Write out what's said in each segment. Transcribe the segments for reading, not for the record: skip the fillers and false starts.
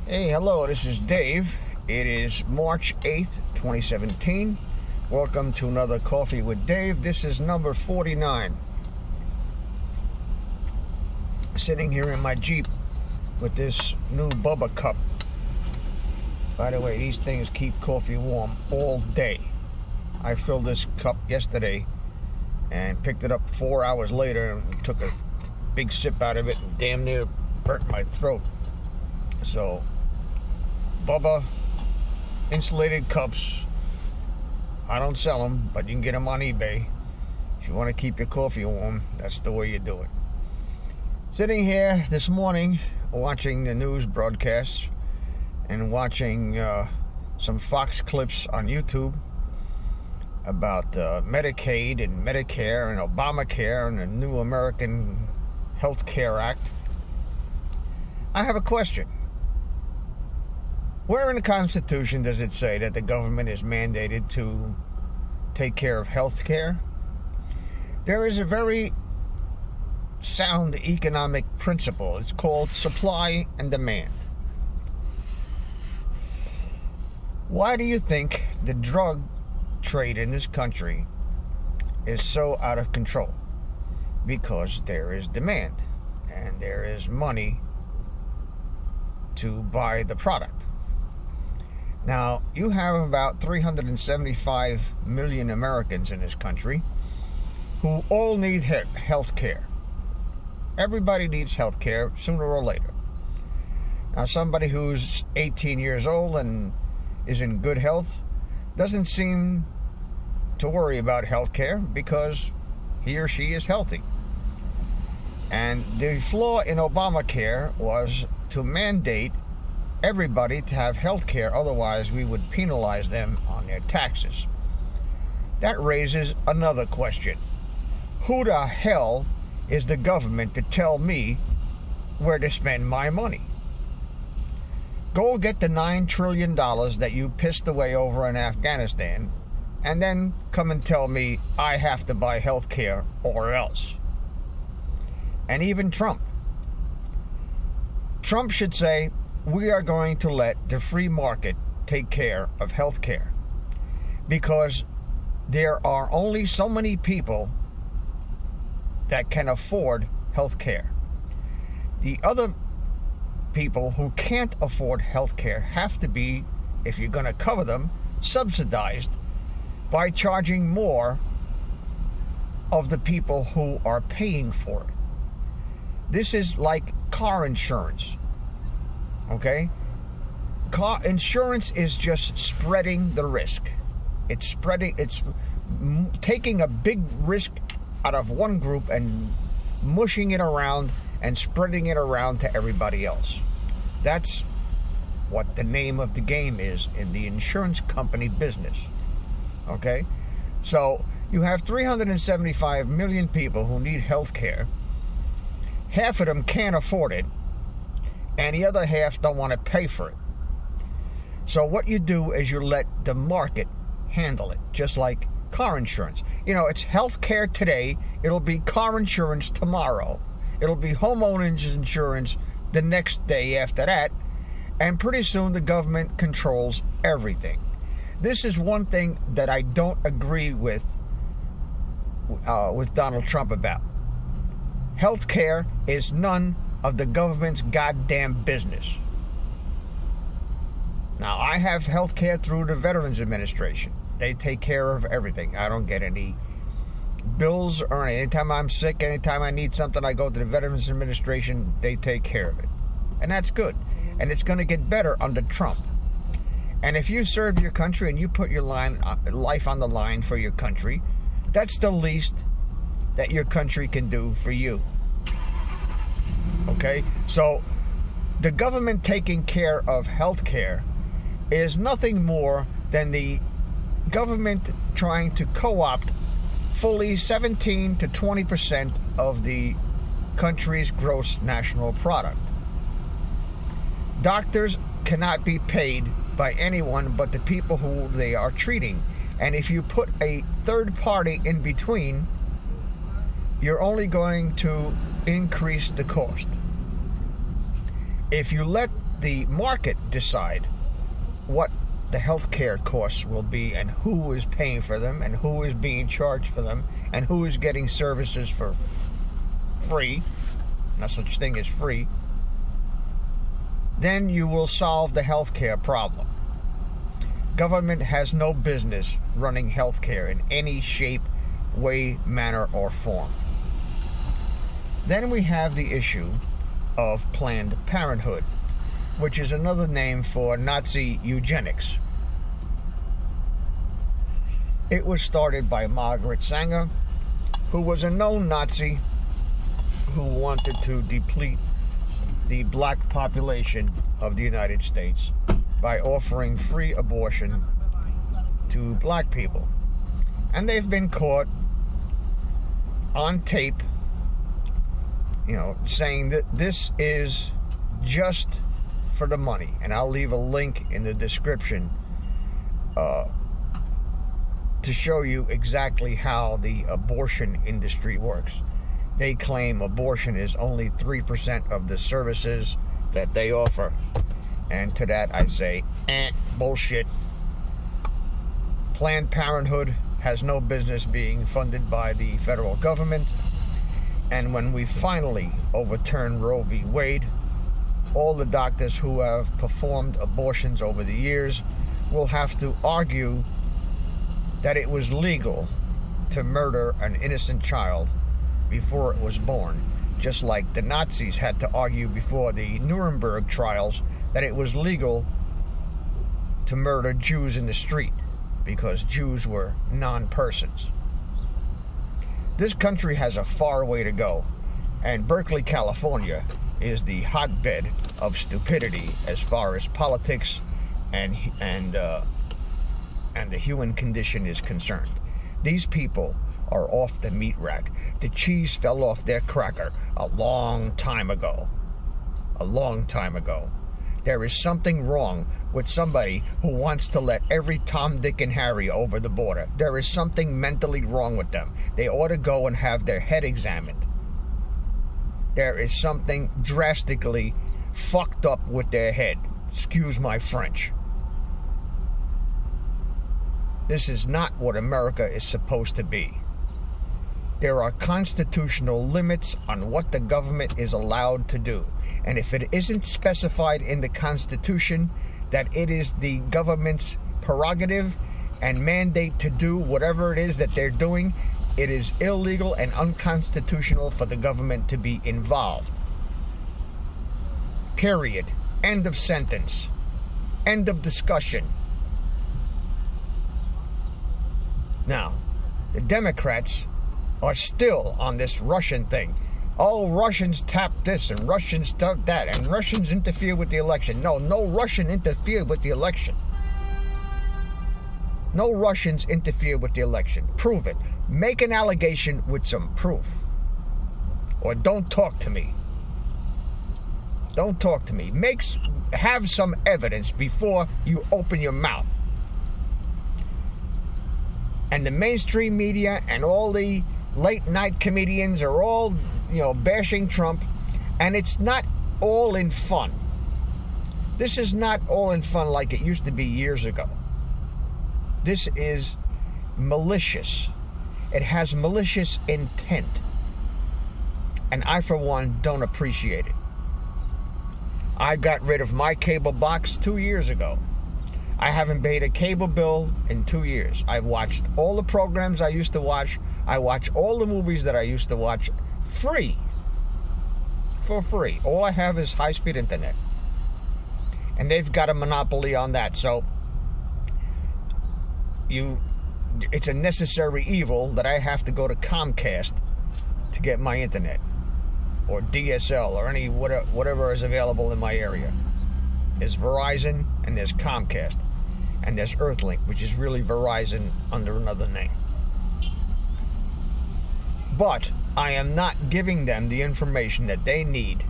Hey, hello, this is Dave. It is March 8th, 2017. Welcome to another Coffee with Dave. This is number 49. Sitting here in my Jeep with this new Bubba cup. By the way, these things keep coffee warm all day. I filled this cup yesterday and picked it up 4 hours later and took a big sip out of it and damn near burnt my throat. So, Bubba insulated cups. I don't sell them, but you can get them on eBay. If you want to keep your coffee warm, that's the way you do it. Sitting here this morning watching the news broadcasts and watching some Fox clips on YouTube about Medicaid and Medicare and Obamacare and the new American Health Care Act. I have a question. Where in the Constitution does it say that the government is mandated to take care of health care? There is a very sound economic principle. It's called supply and demand. Why do you think the drug trade in this country is so out of control? Because there is demand and there is money to buy the product. Now, you have about 375 million Americans in this country who all need health care. Everybody needs health care sooner or later. Now, somebody who's 18 years old and is in good health doesn't seem to worry about health care because he or she is healthy. And the flaw in Obamacare was to mandate everybody to have health care, otherwise we would penalize them on their taxes. That raises another question. Who the hell is the government to tell me where to spend my money? Go get the $9 trillion that you pissed away over in Afghanistan, and then come and tell me I have to buy health care or else. And even Trump should say, we are going to let the free market take care of health care because there are only so many people that can afford health care. The other people who can't afford health care have to be, if you're going to cover them, subsidized by charging more of the people who are paying for it. This is like car insurance. Okay? Car insurance is just spreading the risk. It's taking a big risk out of one group and mushing it around and spreading it around to everybody else. That's what the name of the game is in the insurance company business. Okay? So, you have 375 million people who need health care. Half of them can't afford it, and the other half don't want to pay for it. So what you do is you let the market handle it, just like car insurance. You know, it's health care today, it'll be car insurance tomorrow, it'll be homeowners insurance the next day after that, and pretty soon the government controls everything. This is one thing that I don't agree with Donald Trump about. Health care is none of the government's goddamn business. Now, I have health care through the Veterans Administration. They take care of everything. I don't get any bills or anything. Anytime I'm sick, anytime I need something, I go to the Veterans Administration. They take care of it. And that's good. And it's going to get better under Trump. And if you serve your country and you put your life on the line for your country, that's the least that your country can do for you. Okay? So, the government taking care of health care is nothing more than the government trying to co-opt fully 17 to 20% of the country's gross national product. Doctors cannot be paid by anyone but the people who they are treating. And if you put a third party in between, you're only going to increase the cost. If you let the market decide what the healthcare costs will be and who is paying for them and who is being charged for them and who is getting services for free, no such thing as free, then you will solve the healthcare problem. Government has no business running healthcare in any shape, way, manner, or form. Then we have the issue of Planned Parenthood, which is another name for Nazi eugenics. It was started by Margaret Sanger, who was a known Nazi who wanted to deplete the black population of the United States by offering free abortion to black people. And they've been caught on tape, saying that this is just for the money. And I'll leave a link in the description to show you exactly how the abortion industry works. They claim abortion is only 3% of the services that they offer. And to that I say, bullshit. Planned Parenthood has no business being funded by the federal government. And when we finally overturn Roe v. Wade, all the doctors who have performed abortions over the years will have to argue that it was legal to murder an innocent child before it was born, just like the Nazis had to argue before the Nuremberg trials that it was legal to murder Jews in the street because Jews were non-persons. This country has a far way to go, and Berkeley, California is the hotbed of stupidity as far as politics and the human condition is concerned. These people are off the meat rack. The cheese fell off their cracker a long time ago. A long time ago. There is something wrong with somebody who wants to let every Tom, Dick, and Harry over the border. There is something mentally wrong with them. They ought to go and have their head examined. There is something drastically fucked up with their head. Excuse my French. This is not what America is supposed to be. There are constitutional limits on what the government is allowed to do. And if it isn't specified in the Constitution that it is the government's prerogative and mandate to do whatever it is that they're doing, it is illegal and unconstitutional for the government to be involved. Period. End of sentence. End of discussion. Now, the Democrats are still on this Russian thing. Oh, Russians tapped this and Russians tapped that and Russians interfered with the election. No Russian interfered with the election. No Russians interfered with the election. Prove it. Make an allegation with some proof. Or don't talk to me. Don't talk to me. Have some evidence before you open your mouth. And the mainstream media and all the late night comedians are all, bashing Trump. And it's not all in fun. This is not all in fun like it used to be years ago. This is malicious. It has malicious intent. And I, for one, don't appreciate it. I got rid of my cable box 2 years ago. I haven't paid a cable bill in 2 years. I've watched all the programs I used to watch. I watch all the movies that I used to watch free. For free. All I have is high-speed internet. And they've got a monopoly on that. So, it's a necessary evil that I have to go to Comcast to get my internet. Or DSL or any whatever is available in my area. There's Verizon and there's Comcast. And there's Earthlink, which is really Verizon under another name. But I am not giving them the information that they need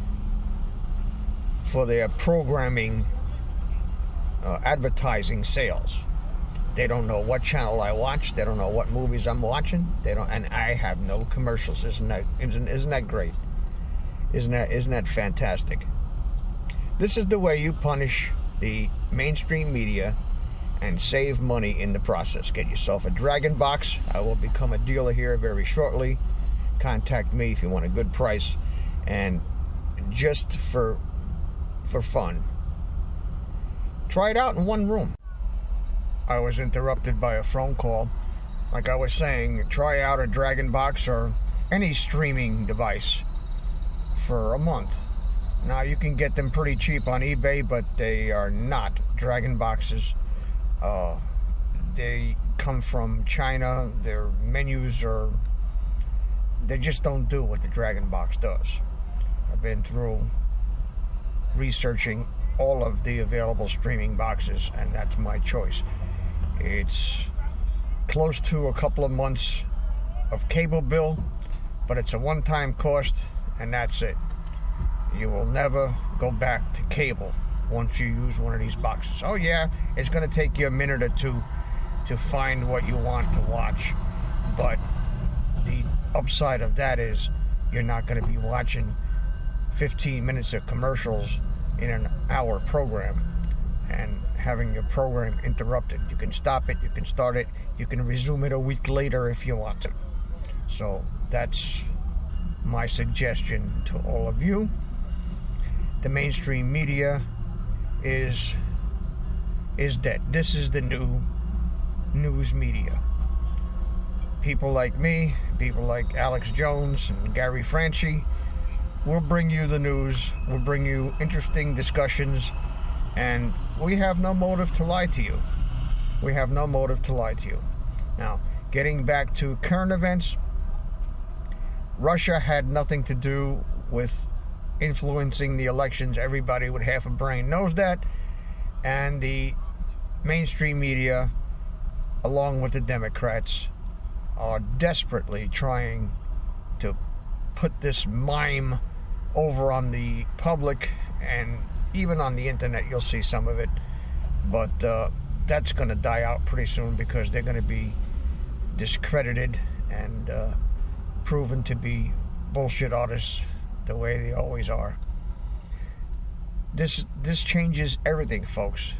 for their programming, advertising sales. They don't know what channel I watch. They don't know what movies I'm watching. And I have no commercials. Isn't that great? Isn't that fantastic? This is the way you punish the mainstream media and save money in the process. Get yourself a Dragon box. I will become a dealer here very shortly. Contact me if you want a good price. And just for fun, try it out in one room. I was interrupted by a phone call. Like I was saying, try out a Dragon box or any streaming device for a month. Now, you can get them pretty cheap on eBay, but they are not Dragon boxes. They come from China. Their menus are... They just don't do what the Dragon box does. I've been through researching all of the available streaming boxes, and that's my choice. It's close to a couple of months of cable bill, but it's a one-time cost, and that's it. You will never go back to cable once you use one of these boxes. Oh yeah, it's going to take you a minute or two to find what you want to watch, but the upside of that is you're not going to be watching 15 minutes of commercials in an hour program and having your program interrupted. You can stop it, you can start it, you can resume it a week later if you want to. So that's my suggestion to all of you. The mainstream media is dead. This is the new news media. People like me, people like Alex Jones and Gary Franchi will bring you the news, will bring you interesting discussions, and we have no motive to lie to you. We have no motive to lie to you. Now, getting back to current events, Russia had nothing to do with influencing the elections. Everybody with half a brain knows that. And the mainstream media, along with the Democrats, are desperately trying to put this mime over on the public, and even on the internet you'll see some of it. But that's going to die out pretty soon because they're going to be discredited and proven to be bullshit artists the way they always are. This changes everything, folks.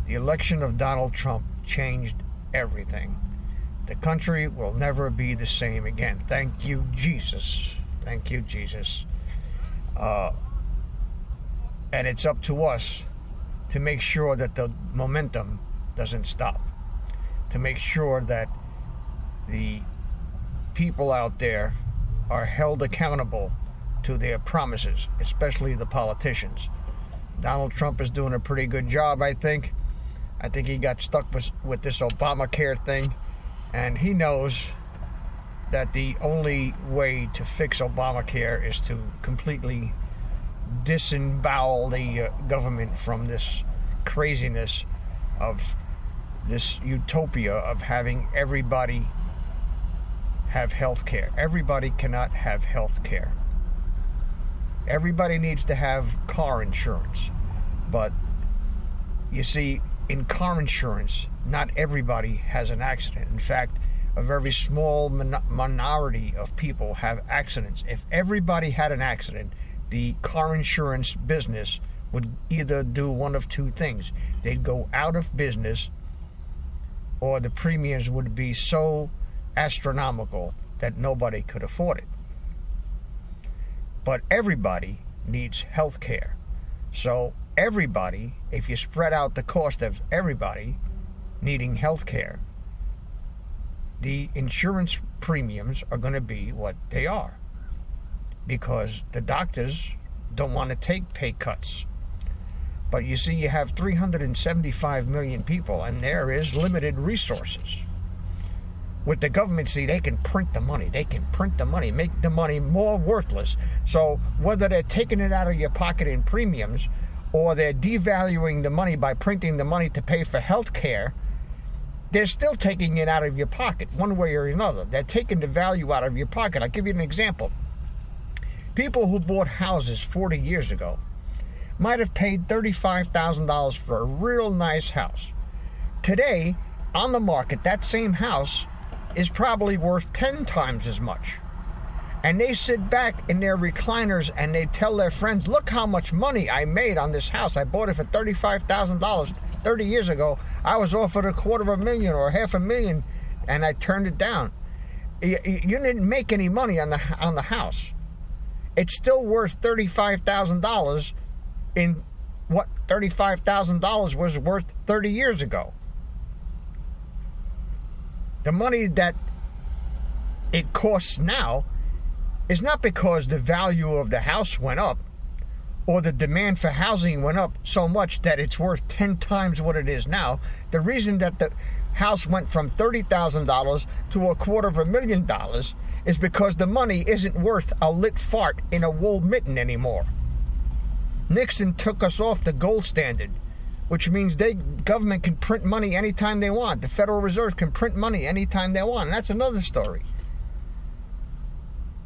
The election of Donald Trump changed everything. The country will never be the same again. Thank you, Jesus. Thank you, Jesus. And it's up to us to make sure that the momentum doesn't stop. To make sure that the people out there are held accountable to their promises, especially the politicians. Donald Trump is doing a pretty good job, I think. I think he got stuck with this Obamacare thing, and he knows that the only way to fix Obamacare is to completely disembowel the government from this craziness of this utopia of having everybody have health care. Everybody cannot have health care. Everybody needs to have car insurance. But you see, in car insurance, not everybody has an accident. In fact, a very small minority of people have accidents. If everybody had an accident, the car insurance business would either do one of two things. They'd go out of business, or the premiums would be so astronomical that nobody could afford it. But everybody needs health care. So everybody, if you spread out the cost of everybody needing health care, the insurance premiums are going to be what they are, because the doctors don't want to take pay cuts. But you see, you have 375 million people, and there is limited resources. With the government, see, they can print the money. They can print the money, make the money more worthless. So whether they're taking it out of your pocket in premiums, or they're devaluing the money by printing the money to pay for health care, they're still taking it out of your pocket, one way or another. They're taking the value out of your pocket. I'll give you an example. People who bought houses 40 years ago might have paid $35,000 for a real nice house. Today, on the market, that same house is probably worth 10 times as much. And they sit back in their recliners and they tell their friends, look how much money I made on this house. I bought it for $35,000 30 years ago. I was offered $250,000 or $500,000 and I turned it down. You didn't make any money on the house. It's still worth $35,000 in what $35,000 was worth 30 years ago. The money that it costs now is not because the value of the house went up or the demand for housing went up so much that it's worth 10 times what it is now. The reason that the house went from $30,000 to $250,000 is because the money isn't worth a lit fart in a wool mitten anymore. Nixon took us off the gold standard, which means government can print money anytime they want. The Federal Reserve can print money anytime they want, and that's another story.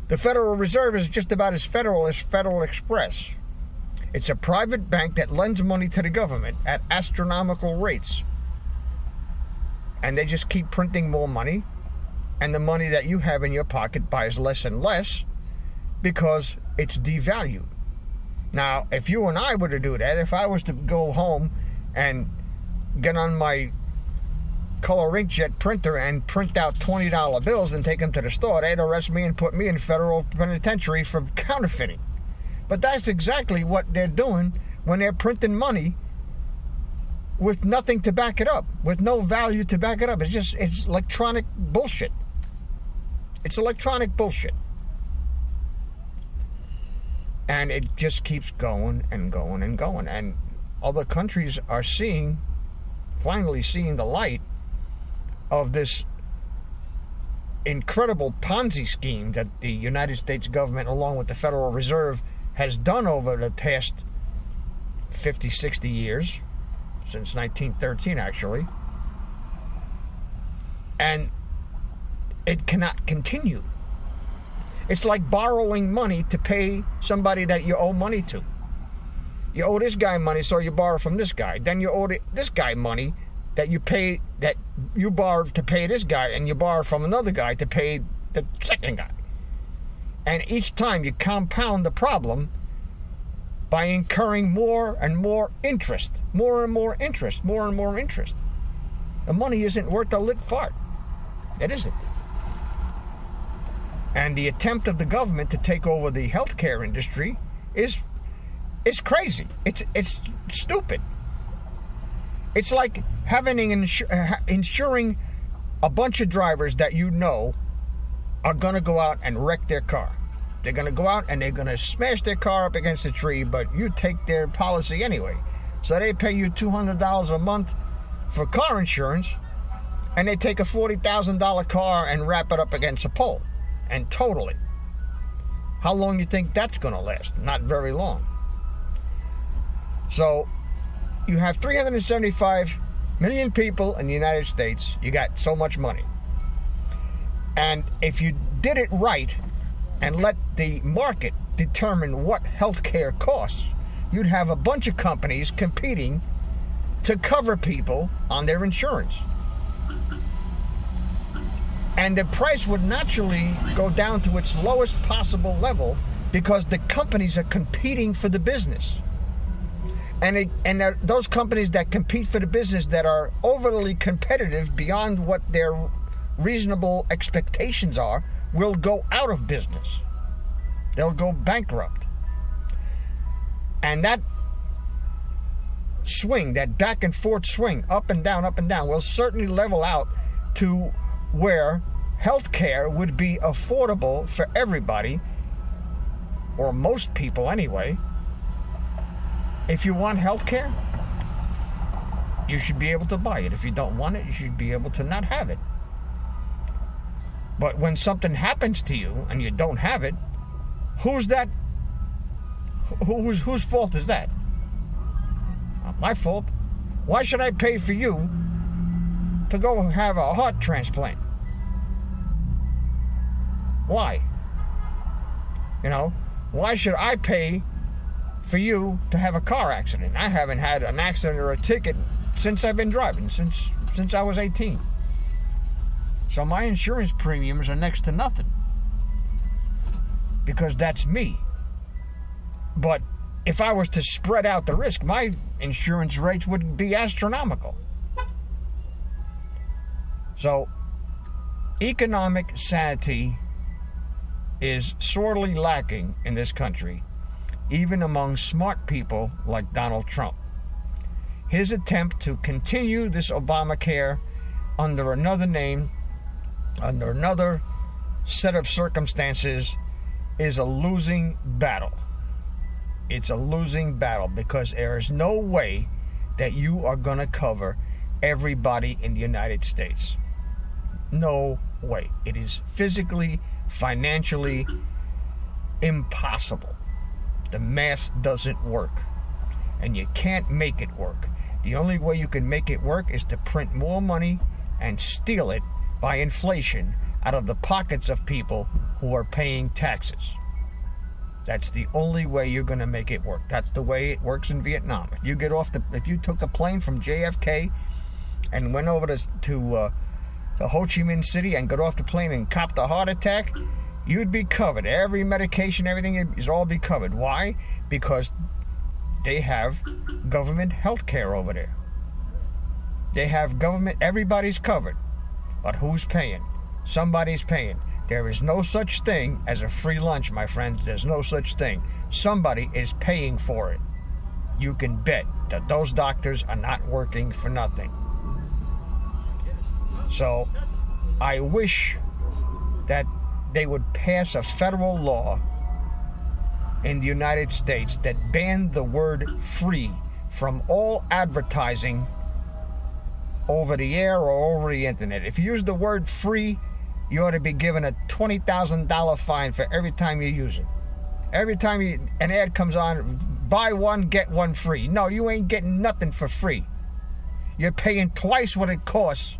The Federal Reserve is just about as federal as Federal Express. It's a private bank that lends money to the government at astronomical rates. And they just keep printing more money, and the money that you have in your pocket buys less and less because it's devalued. Now, if you and I were to do that, if I was to go home and get on my color inkjet printer and print out $20 bills and take them to the store, they'd arrest me and put me in federal penitentiary for counterfeiting. But that's exactly what they're doing when they're printing money with nothing to back it up, with no value to back it up. It's electronic bullshit. It's electronic bullshit. And it just keeps going and going and going. And other countries are finally seeing the light of this incredible Ponzi scheme that the United States government, along with the Federal Reserve, has done over the past 50, 60 years, since 1913 actually. And it cannot continue. It's like borrowing money to pay somebody that you owe money to. You owe this guy money, so you borrow from this guy. Then you owe this guy money that you borrowed to pay this guy, and you borrow from another guy to pay the second guy. And each time you compound the problem by incurring more and more interest, more and more interest, more and more interest. The money isn't worth a lit fart. It isn't. And the attempt of the government to take over the healthcare industry is crazy. It's stupid. It's like insuring a bunch of drivers that you know are going to go out and wreck their car. They're going to go out and they're going to smash their car up against a tree, but you take their policy anyway. So they pay you $200 a month for car insurance, and they take a $40,000 car and wrap it up against a pole and total it. How long do you think that's going to last? Not very long. So you have 375 million people in the United States. You got so much money. And if you did it right and let the market determine what healthcare costs, you'd have a bunch of companies competing to cover people on their insurance. And the price would naturally go down to its lowest possible level because the companies are competing for the business. And those companies that compete for the business that are overly competitive beyond what their reasonable expectations are will go out of business. They'll go bankrupt. And that swing, that back and forth swing, up and down, will certainly level out to where healthcare would be affordable for everybody, or most people anyway. If you want healthcare, you should be able to buy it. If you don't want it, you should be able to not have it. But when something happens to you and you don't have it, who's that? Whose fault is that? Not my fault. Why should I pay for you to go have a heart transplant? Why? Why should I pay for you to have a car accident? I haven't had an accident or a ticket since I've been driving, since I was 18. So my insurance premiums are next to nothing. because that's me. But if I was to spread out the risk, my insurance rates would be astronomical. So, economic sanity is sorely lacking in this country, even among smart people like Donald Trump. His attempt to continue this Obamacare under another name, under another set of circumstances, is a losing battle. It's a losing battle because there is no way that you are going to cover everybody in the United States. No way. It is physically, financially impossible. The math doesn't work. And you can't make it work. The only way you can make it work is to print more money and steal it by inflation out of the pockets of people who are paying taxes. That's the only way you're going to make it work. That's the way it works in Vietnam. If you took a plane from JFK and went over to Ho Chi Minh City and got off the plane and copped a heart attack, you'd be covered. Every medication, everything is all be covered. Why? Because they have government health care over there. They have government, everybody's covered. But who's paying? Somebody's paying. There is no such thing as a free lunch, my friends. There's no such thing. Somebody is paying for it. You can bet that those doctors are not working for nothing. So, I wish that they would pass a federal law in the United States that banned the word free from all advertising over the air or over the internet. If you use the word free, you ought to be given a $20,000 fine for every time you use it. Every time an ad comes on, buy one, get one free. No, you ain't getting nothing for free. You're paying twice what it costs.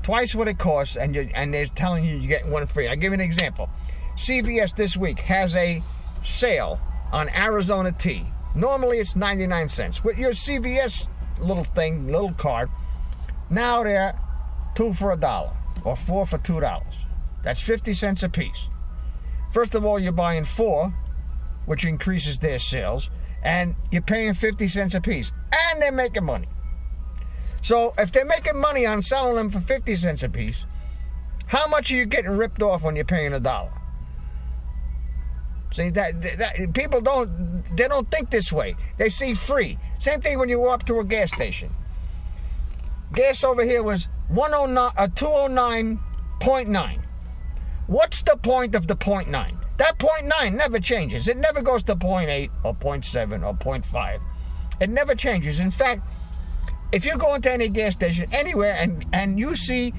Twice what it costs, and they're telling you you're getting one free. I'll give you an example. CVS this week has a sale on Arizona tea. Normally it's 99 cents. With your CVS little card, now they're 2 for $1 or 4 for $2. That's 50 cents a piece. First of all, you're buying 4, which increases their sales, and you're paying 50 cents a piece, and they're making money. So if they're making money on selling them for 50 cents a piece, how much are you getting ripped off when you're paying $1? See, that people don't think this way. They see free. Same thing when you go up to a gas station. Gas over here was 209.9. What's the point of the 0.9? That 0.9 never changes. It never goes to 0.8 or 0.7 or 0.5. It never changes. In fact, if you go into any gas station anywhere and you see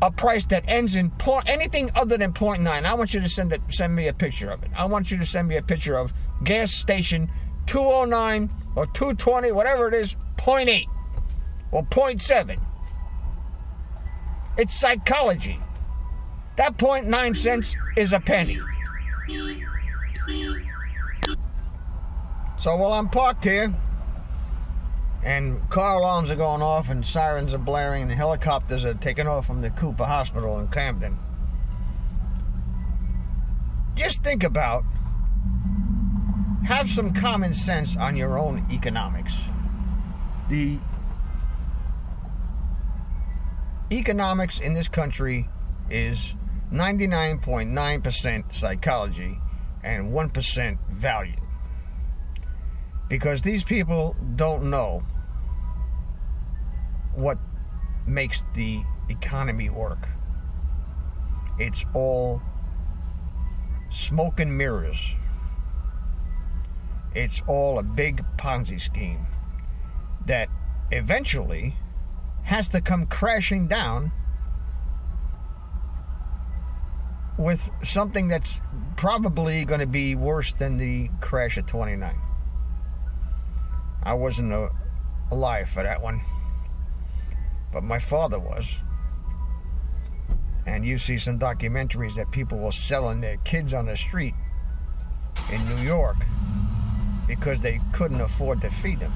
a price that ends in anything other than 0.9, I want you to send me a picture of it. I want you to send me a picture of gas station 209 or 220, whatever it is, 0.8 or 0.7. It's psychology. That 0.9 cents is a penny. So while I'm parked here, and car alarms are going off, and sirens are blaring, and helicopters are taking off from the Cooper Hospital in Camden, just think about, have some common sense on your own economics. The economics in this country is 99.9% psychology and 1% value. Because these people don't know what makes the economy work. It's all smoke and mirrors. It's all a big Ponzi scheme that eventually has to come crashing down with something that's probably going to be worse than the crash of 29. I wasn't alive for that one, but my father was. And you see some documentaries that people were selling their kids on the street in New York because they couldn't afford to feed them.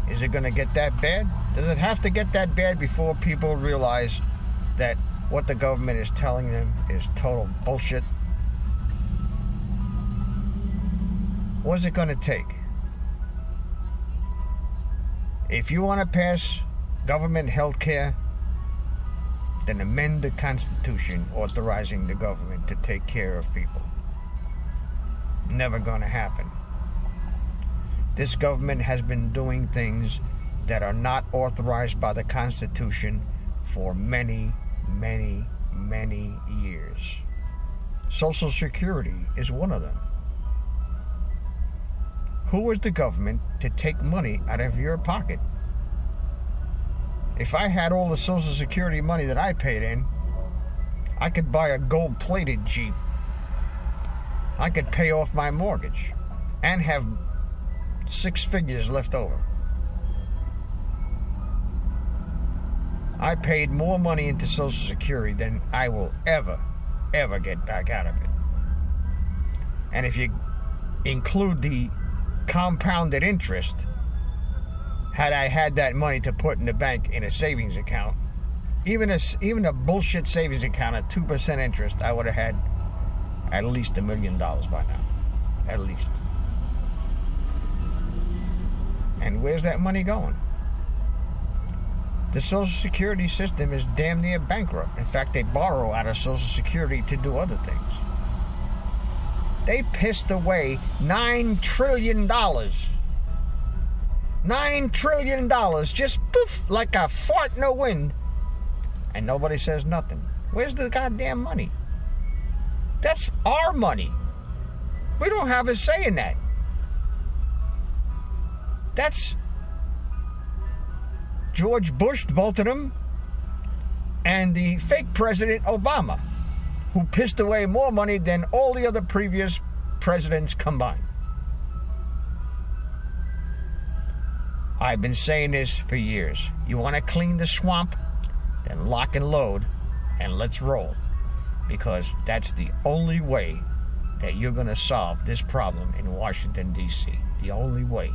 Is it going to get that bad? Does it have to get that bad before people realize that what the government is telling them is total bullshit. What's it going to take? If you want to pass government health care, then amend the Constitution authorizing the government to take care of people. Never going to happen. This government has been doing things that are not authorized by the Constitution for many, many, many years. Social Security is one of them. Who is the government to take money out of your pocket? If I had all the Social Security money that I paid in, I could buy a gold-plated Jeep. I could pay off my mortgage and have 6 figures left over. I paid more money into Social Security than I will ever get back out of it. And if you include the compounded interest, had I had that money to put in the bank in a savings account, even a bullshit savings account at 2% interest, I would have had at least $1 million by now. At least. And where's that money going? The Social Security system is damn near bankrupt. In fact, they borrow out of Social Security to do other things. They pissed away $9 trillion. $9 trillion, just poof, like a fart in the wind. And nobody says nothing. Where's the goddamn money? That's our money. We don't have a say in that. That's George Bush, both of them, and the fake President Obama, who pissed away more money than all the other previous presidents combined. I've been saying this for years. You want to clean the swamp? Then lock and load, and let's roll. Because that's the only way that you're going to solve this problem in Washington, D.C. The only way.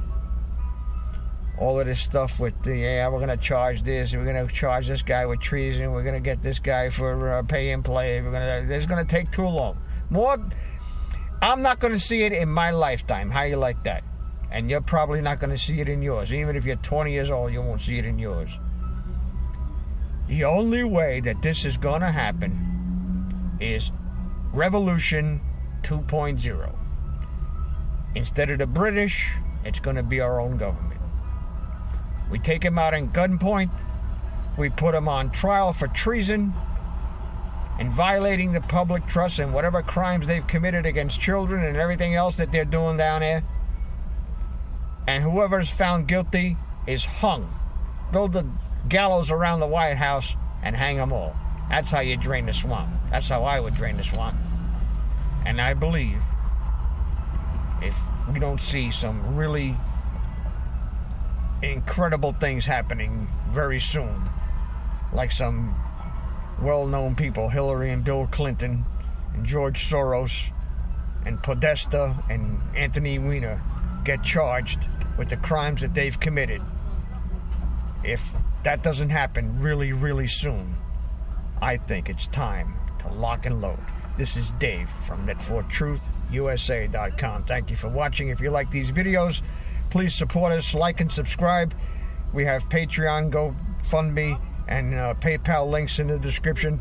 All of this stuff with we're going to charge this, we're going to charge this guy with treason, we're going to get this guy for pay and play, it's going to take too long. I'm not going to see it in my lifetime. How you like that? And you're probably not going to see it in yours. Even if you're 20 years old, you won't see it in yours. The only way that this is going to happen is Revolution 2.0. Instead of the British, it's going to be our own government. We take them out in gunpoint. We put them on trial for treason and violating the public trust and whatever crimes they've committed against children and everything else that they're doing down there. And whoever's found guilty is hung. Build the gallows around the White House and hang them all. That's how you drain the swamp. That's how I would drain the swamp. And I believe if we don't see some really incredible things happening very soon, like some well-known people, Hillary and Bill Clinton and George Soros and Podesta and Anthony Weiner, get charged with the crimes that they've committed. If that doesn't happen really, really soon, I think it's time to lock and load. This is Dave from NetForTruthUSA.com. Thank you for watching. If you like these videos, please support us, like and subscribe. We have Patreon, GoFundMe, and PayPal links in the description.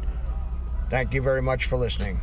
Thank you very much for listening.